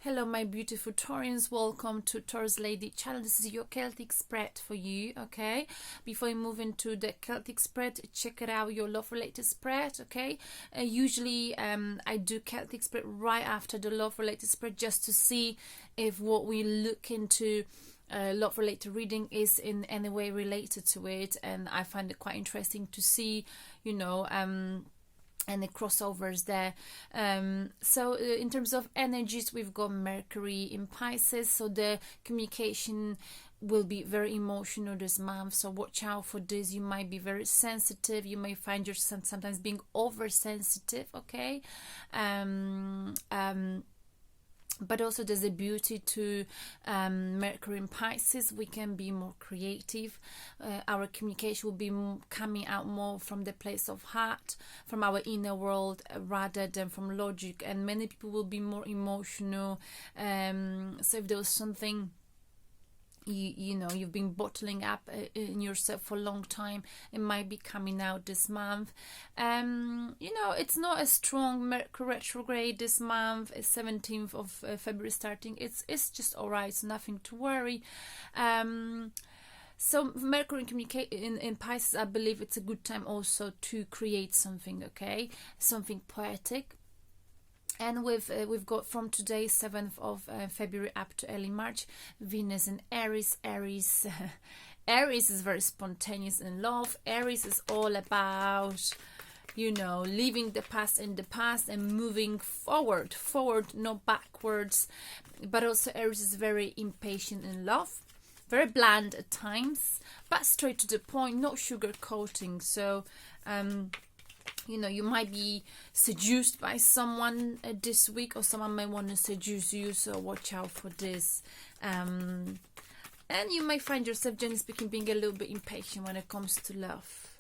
Hello my beautiful Taurians, welcome to Taurus Lady channel. This is your Celtic spread for you, okay? Before you move into the Celtic spread, check it out, your love related spread, okay? Usually I do Celtic spread right after the love related spread, just to see if what we look into love related reading is in any way related to it, and I find it quite interesting to see, you know, and the crossovers there. So in terms of energies, we've got Mercury in Pisces, so the communication will be very emotional this month, so watch out for this. You might be very sensitive, you may find yourself sometimes being oversensitive, okay? But also there's a beauty to Mercury in Pisces. We can be more creative. Our communication will be coming out more from the place of heart, from our inner world, rather than from logic. And many people will be more emotional. So if there was something you know you've been bottling up in yourself for a long time, it might be coming out this month. You know, it's not as strong Mercury retrograde this month. It's 17th of February starting. It's just all right, so nothing to worry. So Mercury in Pisces, I believe it's a good time also to create something, okay, something poetic. And we've got from today, 7th of February up to early March, Venus in Aries. Aries is very spontaneous in love. Aries is all about, you know, leaving the past in the past and moving forward, not backwards. But also Aries is very impatient in love, very bland at times, but straight to the point, no sugar coating. So you know, you might be seduced by someone this week, or someone may want to seduce you, so watch out for this. And you may find yourself, generally speaking, being a little bit impatient when it comes to love.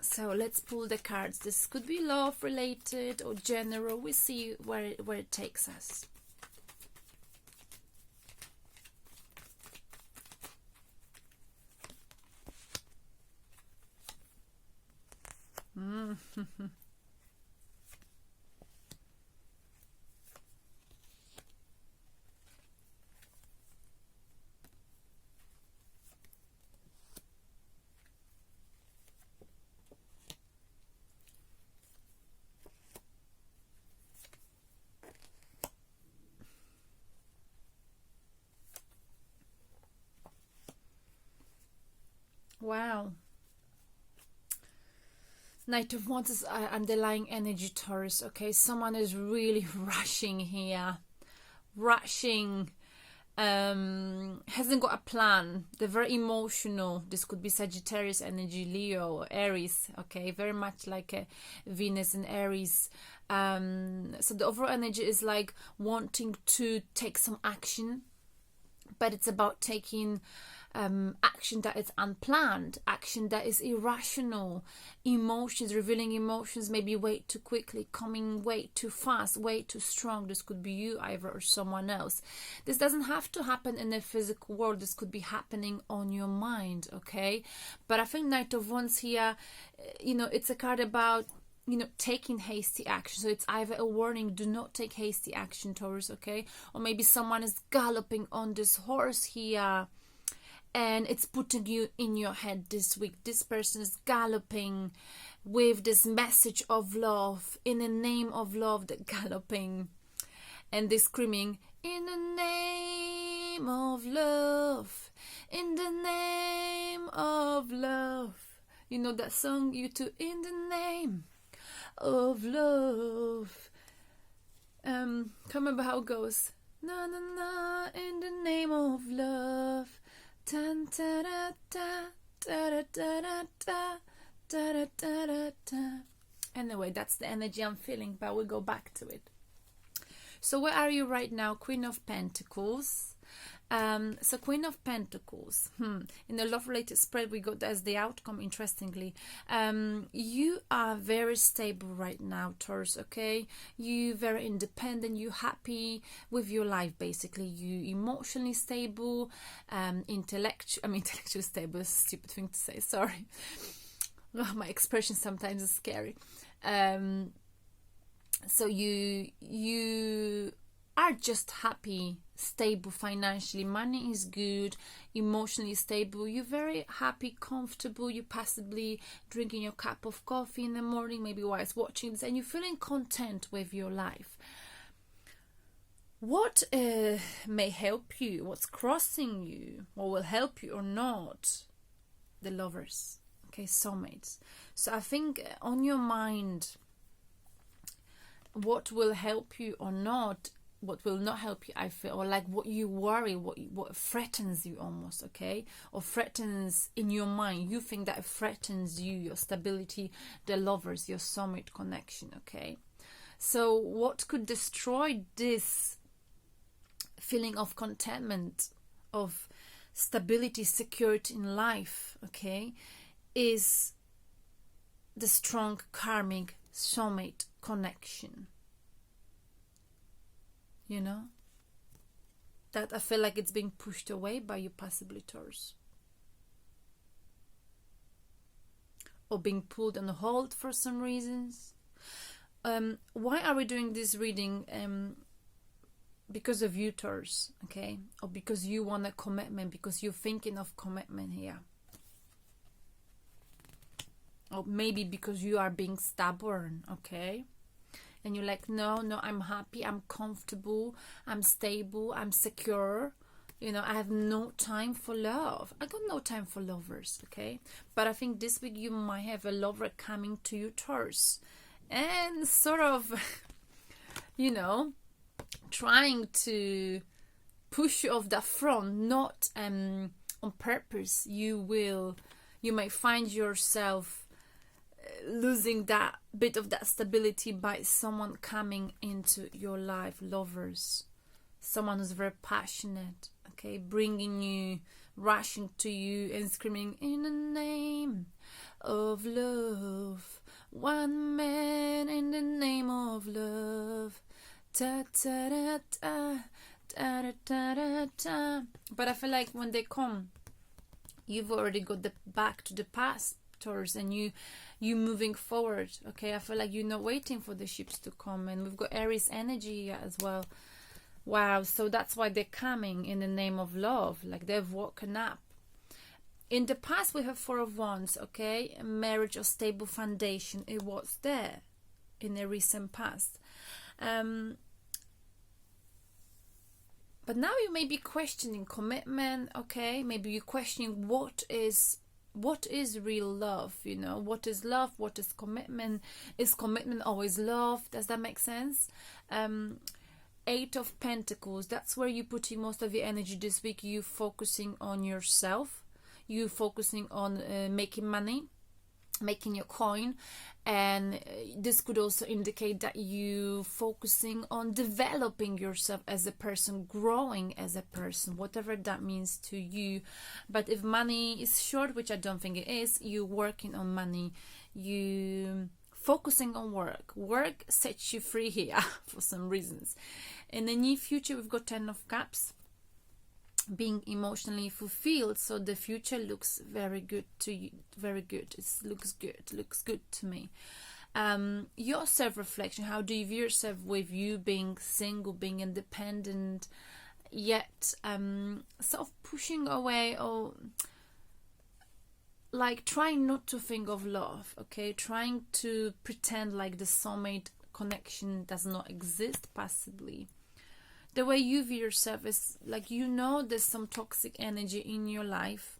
So let's pull the cards. This could be love related or general. We see where it takes us. Wow. Knight of Wands is underlying energy, Taurus, okay? Someone is really rushing here. Rushing. Hasn't got a plan. They're very emotional. This could be Sagittarius energy, Leo, or Aries, okay? Very much like a Venus in Aries. So the overall energy is like wanting to take some action, but it's about taking action that is unplanned, action that is irrational, emotions, revealing emotions maybe way too quickly, coming way too fast, way too strong. This could be you either or someone else. This doesn't have to happen in the physical world. This could be happening on your mind, okay? But I think Knight of Wands here, you know, it's a card about, you know, taking hasty action. So it's either a warning, do not take hasty action, Taurus, okay? Or maybe someone is galloping on this horse here, and it's putting you in your head this week. This person is galloping with this message of love, in the name of love, they're galloping, and they're screaming, in the name of love, in the name of love. You know that song, you too, in the name of love. Can't remember how it goes. Na na na, in the name of love. Tan, ta, da, da, da, da, da, da, da, da, da, da, da. Anyway, that's the energy I'm feeling, but we'll go back to it. So where are you right now? Queen of Pentacles. So Queen of Pentacles, in the love related spread we got as the outcome, interestingly. You are very stable right now, Taurus, okay? You very independent, you happy with your life, basically. You emotionally stable, intellectually stable is a stupid thing to say, sorry. Oh, my expression sometimes is scary. So you are just happy, stable financially, money is good, emotionally stable, you're very happy, comfortable, you're passively drinking your cup of coffee in the morning, maybe while watching this, and you're feeling content with your life. What may help you, what's crossing you, what will help you or not? The Lovers, okay, soulmates. So I think on your mind, what will help you or not, what will not help you, I feel, or like what you worry, what threatens you almost, okay, or threatens in your mind, you think that it threatens you, your stability, the Lovers, your soulmate connection, okay. So what could destroy this feeling of contentment, of stability, security in life, okay, is the strong karmic soulmate connection. You know, that I feel like it's being pushed away by you, possibly Taurus, or being pulled on hold for some reasons. Why are we doing this reading? Because of you, Taurus, okay, or because you want a commitment, because you're thinking of commitment here, or maybe because you are being stubborn, okay. And you're like, no, I'm happy, I'm comfortable, I'm stable, I'm secure. You know, I have no time for love. I got no time for lovers, okay? But I think this week you might have a lover coming to you, Taurus. And sort of, you know, trying to push you off that front, not on purpose. You might find yourself losing that bit of that stability by someone coming into your life, Lovers, someone who's very passionate, okay, bringing you, rushing to you and screaming, in the name of love, one man in the name of love, ta ta da ta, ta da ta da ta. But I feel like when they come, you've already got the back to the past, Taurus, and you moving forward, okay. I feel like you're not waiting for the ships to come, and we've got Aries energy here as well. Wow, so that's why they're coming in the name of love, like they've woken up. In the past we have Four of Wands, okay, marriage or stable foundation, it was there in the recent past. But now you may be questioning commitment, okay, maybe you're questioning what is real love, you know, what is love, what is commitment always love? Does that make sense? Eight of Pentacles, that's where you're putting most of your energy this week. You focusing on yourself, you focusing on making money, making your coin, and this could also indicate that you focusing on developing yourself as a person, growing as a person, whatever that means to you. But if money is short, which I don't think it is, you working on money, you focusing on work sets you free here for some reasons. In the near future we've got 10 of Cups, being emotionally fulfilled, so the future looks very good to you, very good. It looks good to me. Your self-reflection, how do you view yourself with you being single, being independent, yet sort of pushing away, or like trying not to think of love, okay, trying to pretend like the soulmate connection does not exist, possibly. The way you view yourself is like, you know, there's some toxic energy in your life,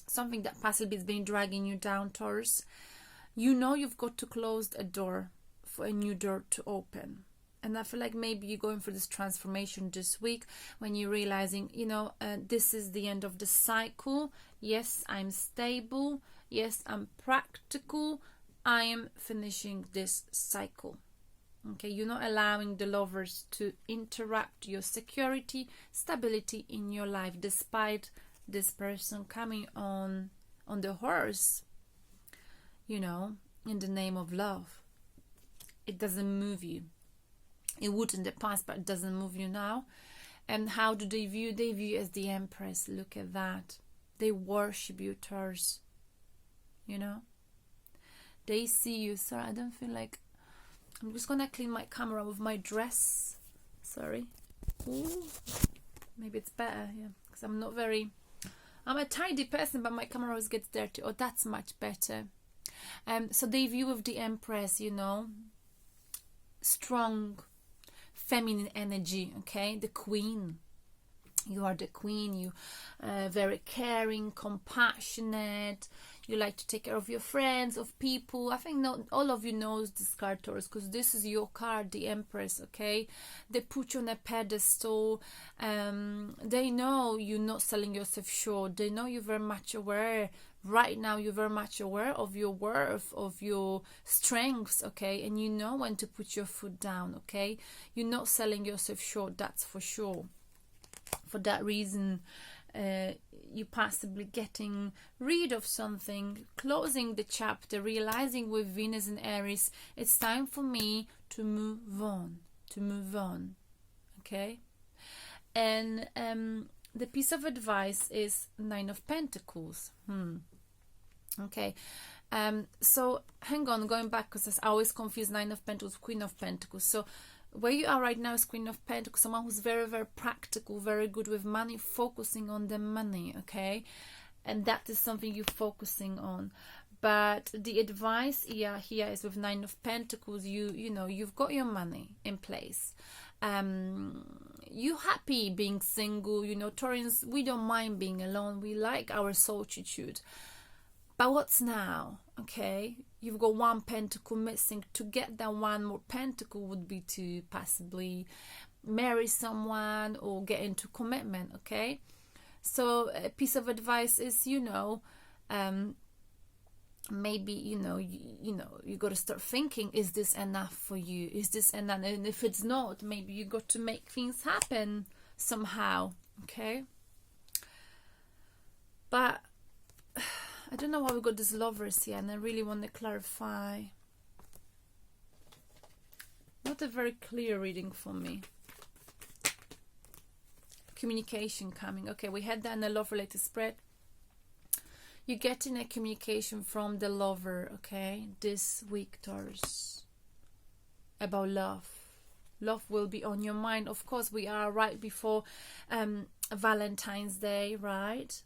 something that possibly is being dragging you down, Taurus. You know you've got to close a door for a new door to open. And I feel like maybe you're going for this transformation this week when you're realizing, you know, this is the end of the cycle. Yes, I'm stable. Yes, I'm practical. I am finishing this cycle. Okay, you're not allowing the Lovers to interrupt your security, stability in your life, despite this person coming on the horse, you know, in the name of love. It doesn't move you. It would in the past, but it doesn't move you now. And how do they view? They view you as the Empress. Look at that. They worship you, Taurus. You know? They see you. Sorry, I don't feel like I'm just gonna clean my camera with my dress. Sorry. Ooh. Maybe it's better, yeah, because I'm a tidy person, but my camera always gets dirty. Oh, that's much better. So the view of the Empress, you know, strong feminine energy, okay? The Queen. You are the Queen. You very caring, compassionate. You like to take care of your friends, of people. I think not all of you knows this card, Taurus, because this is your card, the Empress, okay? They put you on a pedestal. They know you're not selling yourself short. They know you're very much aware. Right now, you're very much aware of your worth, of your strengths, okay? And you know when to put your foot down, okay? You're not selling yourself short, that's for sure. For that reason, you possibly getting rid of something, closing the chapter, realizing with Venus and Aries, it's time for me to move on, okay? And the piece of advice is Nine of Pentacles. Okay, so hang on, going back, because I always confuse Nine of Pentacles, Queen of Pentacles. So where you are right now is Queen of Pentacles, someone who's very, very practical, very good with money, focusing on the money, okay? And that is something you're focusing on. But the advice here is with Nine of Pentacles, you know, you've got your money in place. You happy being single, you know, Taurans, we don't mind being alone. We like our solitude. But what's now? Okay, you've got one pentacle missing. To get that one more pentacle would be to possibly marry someone or get into commitment, okay? So a piece of advice is, you know, maybe, you know, you got to start thinking, is this enough for you? Is this enough? And if it's not, maybe you got to make things happen somehow, okay? But I don't know why we got this Lovers here, and I really want to clarify. Not a very clear reading for me. Communication coming. Okay, we had that in a love-related spread. You're getting a communication from the lover, okay, this week, Taurus, about love. Love will be on your mind. Of course, we are right before Valentine's Day, right?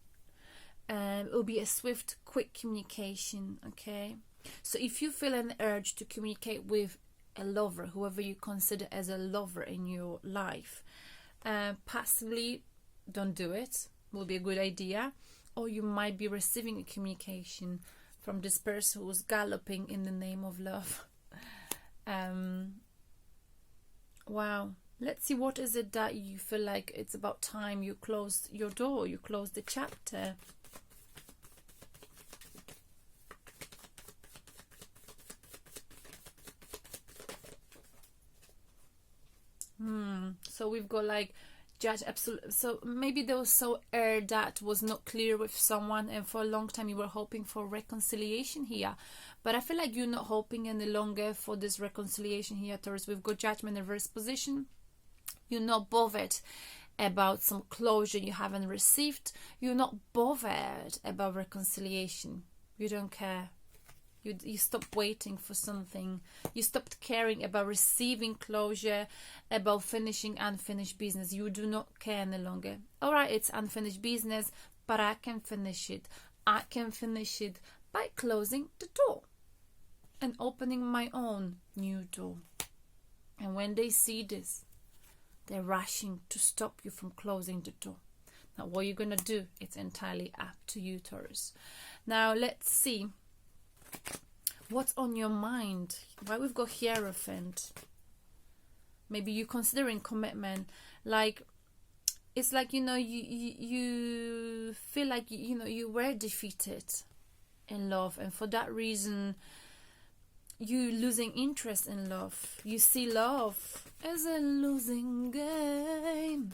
It will be a swift, quick communication, okay? So if you feel an urge to communicate with a lover, whoever you consider as a lover in your life, possibly don't do it. Will be a good idea. Or you might be receiving a communication from this person who's galloping in the name of love. Wow. Let's see, what is it that you feel like it's about time you close your door, you close the chapter. So we've got like judge, absolute. So maybe there was so air that was not clear with someone, and for a long time you were hoping for reconciliation here. But I feel like you're not hoping any longer for this reconciliation here, Taurus. We've got Judgment in reverse position. You're not bothered about some closure you haven't received. You're not bothered about reconciliation. You don't care. You stopped waiting for something. You stopped caring about receiving closure, about finishing unfinished business. You do not care any longer. All right, it's unfinished business, but I can finish it. I can finish it by closing the door and opening my own new door. And when they see this, they're rushing to stop you from closing the door. Now, what you're going to do, it's entirely up to you, Taurus. Now, let's see. What's on your mind? Why we've got Hierophant? Maybe you're considering commitment. Like, it's like, you know, you feel like, you know, you were defeated in love, and for that reason you losing interest in love. You see love as a losing game.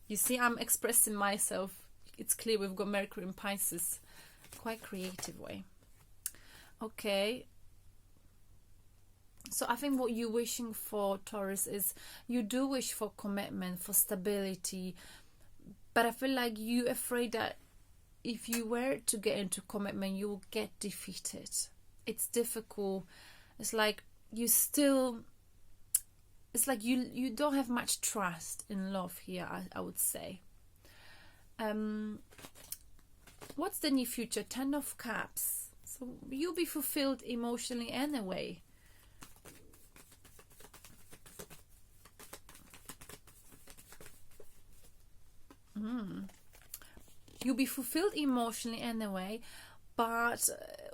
You see, I'm expressing myself. It's clear we've got Mercury in Pisces. Quite creative way. Okay, so I think what you're wishing for, Taurus, is you do wish for commitment, for stability, but I feel like you're afraid that if you were to get into commitment, you will get defeated. It's difficult It's like you still, it's like you don't have much trust in love here, I would say. What's the near future? 10 of Cups. So you'll be fulfilled emotionally anyway. You'll be fulfilled emotionally anyway, but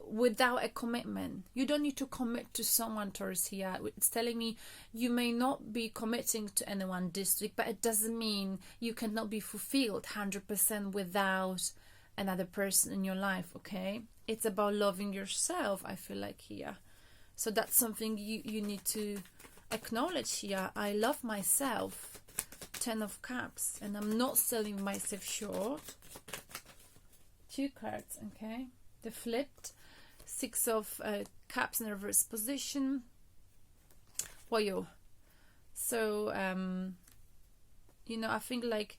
without a commitment. You don't need to commit to someone, Taurus, here. It's telling me you may not be committing to anyone this week, but it doesn't mean you cannot be fulfilled 100% without another person in your life, okay? It's about loving yourself, I feel like, here. So that's something you need to acknowledge here. I love myself. 10 of Cups, and I'm not selling myself short. 2 cards, okay? The flipped 6 of Cups in reverse position. Wow. So you know, I think like,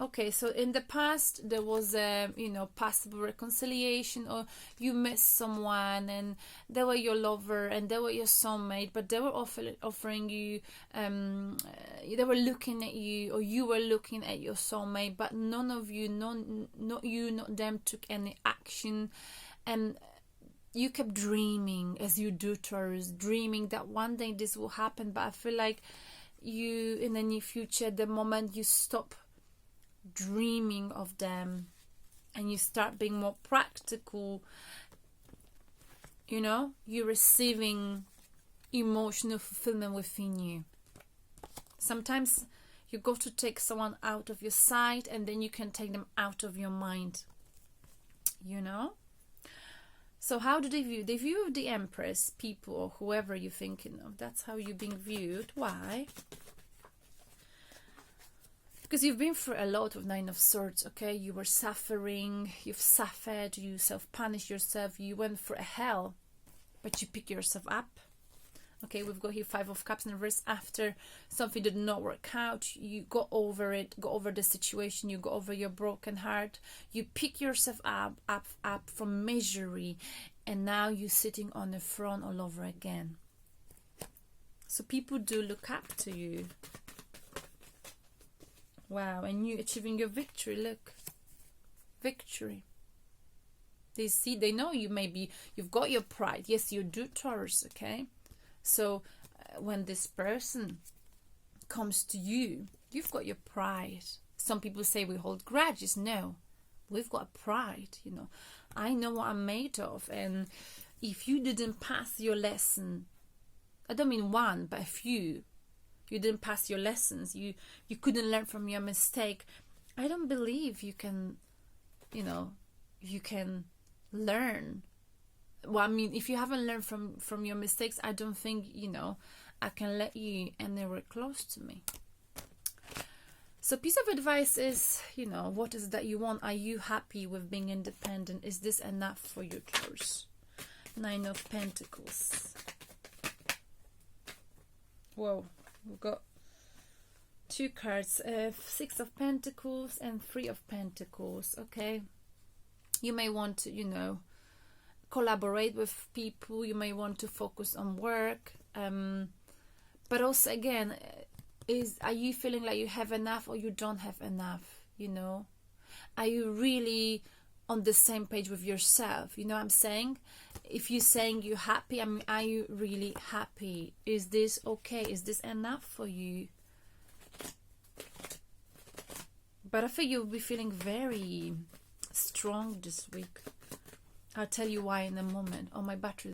okay, so in the past there was a, you know, possible reconciliation, or you met someone and they were your lover and they were your soulmate, but they were offering you, they were looking at you, or you were looking at your soulmate, but none of you, not you, not them, took any action, and you kept dreaming, as you do, Taurus, dreaming that one day this will happen. But I feel like you, in the near future, the moment you stop dreaming of them and you start being more practical, you know, you're receiving emotional fulfillment within you. Sometimes you got to take someone out of your sight, and then you can take them out of your mind, you know. So how do they view? They view the Empress, people, or whoever you're thinking of. That's how you're being viewed. Why? Because you've been through a lot of 9 of Swords, okay? You were suffering, you've suffered, you self-punished yourself, you went through a hell, but you pick yourself up. Okay, we've got here 5 of Cups in reverse. After something did not work out, you got over it, got over the situation, you got over your broken heart, you pick yourself up from misery, and now you're sitting on the throne all over again. So people do look up to you. Wow, and you achieving your victory, look. Victory. They see, they know you, maybe you've got your pride. Yes, you do, Taurus, okay? So when this person comes to you, you've got your pride. Some people say we hold grudges. No, we've got pride, you know. I know what I'm made of, and if you didn't pass your lesson, I don't mean one, but a few, you didn't pass your lessons, you couldn't learn from your mistake, I don't believe you can, you know, you can learn. Well, I mean, if you haven't learned from your mistakes, I don't think, you know, I can let you anywhere close to me. So piece of advice is, you know, what is it that you want? Are you happy with being independent? Is this enough for you, Taurus? 9 of Pentacles. Whoa, we've got 2 cards, 6 of Pentacles and 3 of Pentacles, okay? You may want to, you know, collaborate with people, you may want to focus on work, but also, again, are you feeling like you have enough or you don't have enough, you know? Are you really on the same page with yourself? You know what I'm saying? If you're saying you're happy, I mean, are you really happy? Is this okay? Is this enough for you? But I think you'll be feeling very strong this week. I'll tell you why in a moment. Oh, my battery.